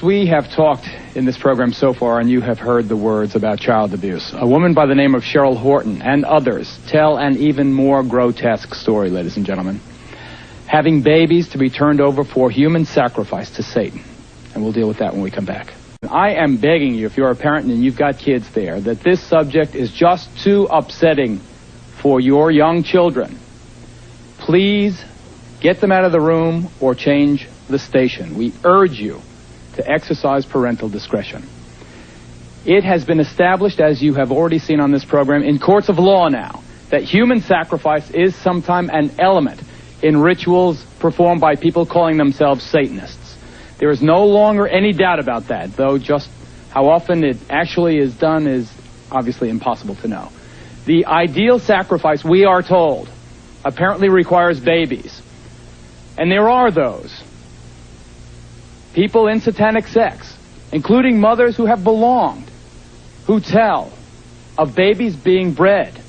We have talked in this program so far, and you have heard the words about child abuse. A woman by the name of Cheryl Horton and others tell an even more grotesque story, ladies and gentlemen. Having babies to be turned over for human sacrifice to Satan. And we'll deal with that when we come back. I am begging you, if you're a parent and you've got kids there, that this subject is just too upsetting for your young children. Please get them out of the room or change the station. We urge you to exercise parental discretion. It has been established, as you have already seen on this program, in courts of law now, that human sacrifice is sometimes an element in rituals performed by people calling themselves Satanists. There is no longer any doubt about that, though just how often it actually is done is obviously impossible to know. The ideal sacrifice, we are told, apparently requires babies. And there are those people in satanic sects, including mothers who have belonged, who tell of babies being bred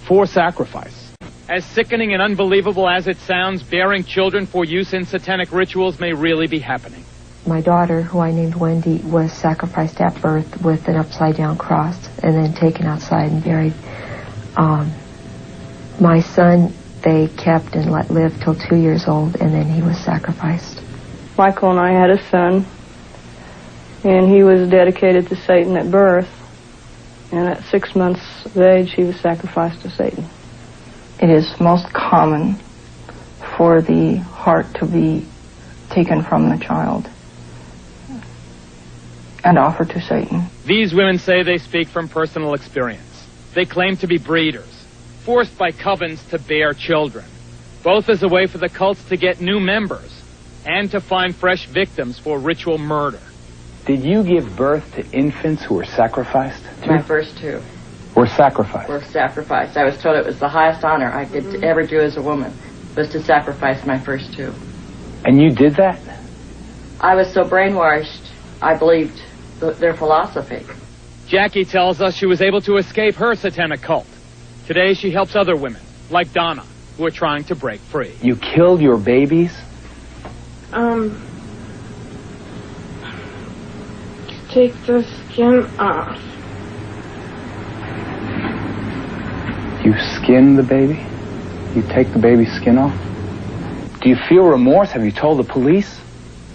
for sacrifice. As sickening and unbelievable as it sounds, bearing children for use in satanic rituals may really be happening. My daughter, who I named Wendy, was sacrificed at birth with an upside-down cross and then taken outside and buried. My son, they kept and let live till 2 years old, and then he was sacrificed. Michael and I had a son, and he was dedicated to Satan at birth, and at 6 months of age he was sacrificed to Satan. It is most common for the heart to be taken from the child and offered to Satan. These women say they speak from personal experience. They claim to be breeders, forced by covens to bear children, both as a way for the cults to get new members and to find fresh victims for ritual murder. Did you give birth to infants who were sacrificed? My first two. Were sacrificed? Were sacrificed. I was told it was the highest honor I could ever do as a woman, was to sacrifice my first two. And you did that? I was so brainwashed, I believed their philosophy. Jackie tells us she was able to escape her satanic cult. Today she helps other women, like Donna, who are trying to break free. You killed your babies? Take the skin off. You skin the baby? You take the baby's skin off? Do you feel remorse? Have you told the police?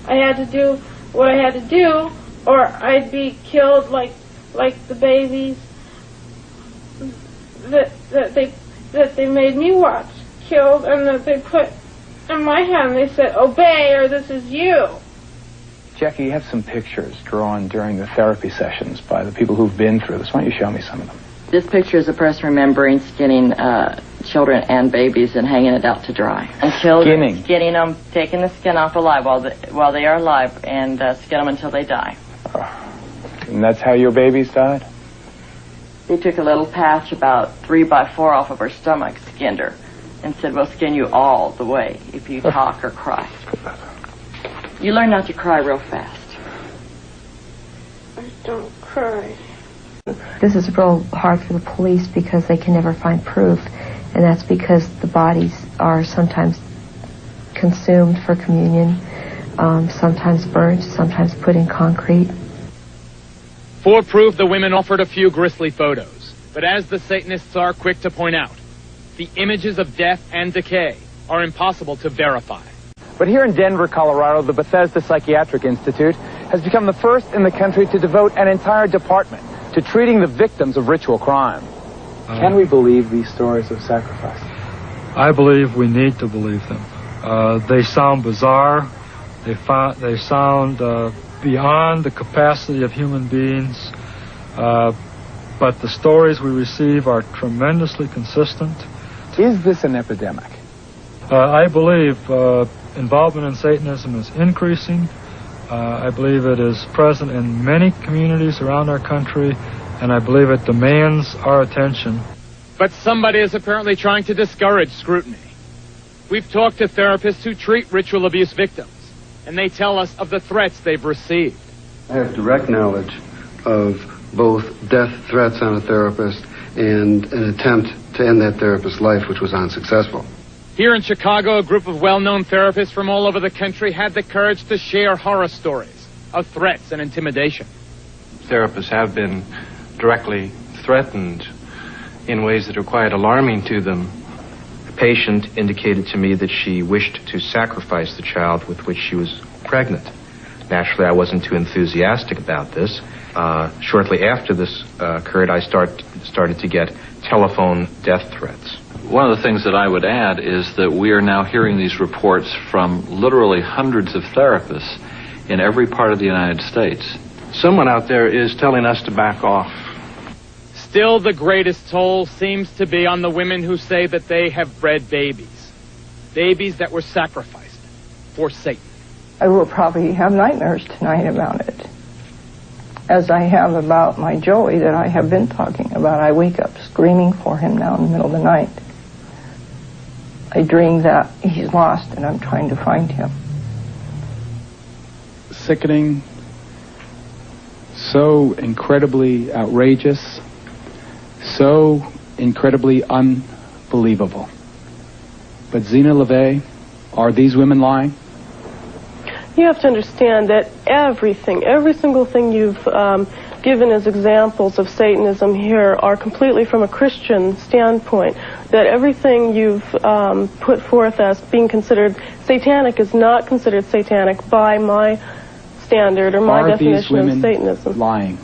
I had to do what I had to do, or I'd be killed like the babies that they made me watch killed, and that they put in my hand. They said, "Obey, or this is you." Jackie, you have some pictures drawn during the therapy sessions by the people who've been through this. Why don't you show me some of them? This picture is a person remembering skinning children and babies and hanging it out to dry. And children, skinning them, taking the skin off alive while they are alive, and skin them until they die. And that's how your babies died? They took a little patch about 3 by 4 off of her stomach, skinned her, and said, "We'll skin you all the way if you talk or cry." You learn not to cry real fast. I don't cry. This is real hard for the police because they can never find proof, and that's because the bodies are sometimes consumed for communion, sometimes burnt, sometimes put in concrete. For proof, the women offered a few grisly photos, but as the Satanists are quick to point out, the images of death and decay are impossible to verify. But here in Denver, Colorado, the Bethesda Psychiatric Institute has become the first in the country to devote an entire department to treating the victims of ritual crime. Can we believe these stories of sacrifice? I believe we need to believe them. They sound bizarre. They sound beyond the capacity of human beings. But the stories we receive are tremendously consistent. Is this an epidemic? I believe involvement in Satanism is increasing. I believe it is present in many communities around our country, and I believe it demands our attention. But somebody is apparently trying to discourage scrutiny. We've talked to therapists who treat ritual abuse victims, and they tell us of the threats they've received. I have direct knowledge of both death threats on a therapist and an attempt to end that therapist's life, which was unsuccessful. Here in Chicago, a group of well-known therapists from all over the country had the courage to share horror stories of threats and intimidation. Therapists have been directly threatened in ways that are quite alarming to them. The patient indicated to me that she wished to sacrifice the child with which she was pregnant. Naturally, I wasn't too enthusiastic about this. Shortly after this occurred, I started to get telephone death threats. One of the things that I would add is that we are now hearing these reports from literally hundreds of therapists in every part of the United States. Someone out there is telling us to back off. Still, the greatest toll seems to be on the women who say that they have bred babies. Babies that were sacrificed for Satan. I will probably have nightmares tonight about it, as I have about my Joey that I have been talking about. I wake up screaming for him now in the middle of the night. I dream that he's lost and I'm trying to find him. Sickening, so incredibly outrageous, so incredibly unbelievable. But Zena LeVay, are these women lying? You have to understand that every single thing you've given as examples of Satanism here are completely from a Christian standpoint. That everything you've put forth as being considered satanic is not considered satanic by my standard or my definition of Satanism. Lying?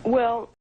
Well.